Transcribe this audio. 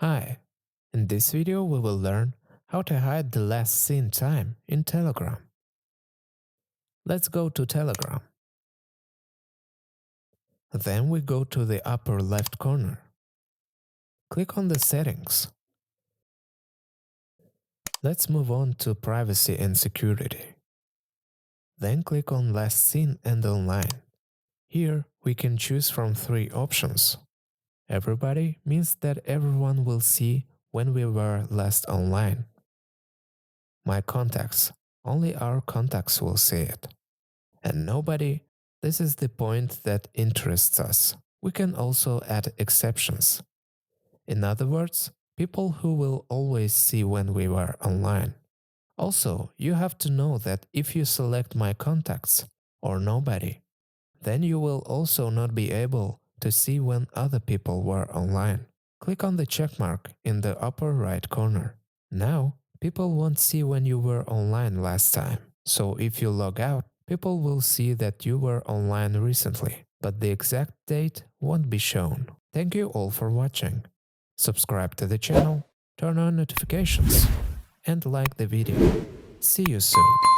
Hi, in this video we will learn how to hide the last seen time in Telegram. Let's go to Telegram. Then we go to the upper left corner. Click on the settings. Let's move on to privacy and security. Then click on last seen and online. Here we can choose from three options. Everybody means that everyone will see when we were last online. My contacts, only our contacts will see it. And nobody, this is the point that interests us. We can also add exceptions. In other words, people who will always see when we were online. Also, you have to know that if you select my contacts or nobody, then you will also not be able to see when other people were online. Click on the check mark in the upper right corner. Now, people won't see when you were online last time. So if you log out, people will see that you were online recently, but the exact date won't be shown. Thank you all for watching. Subscribe to the channel, turn on notifications, and like the video. See you soon.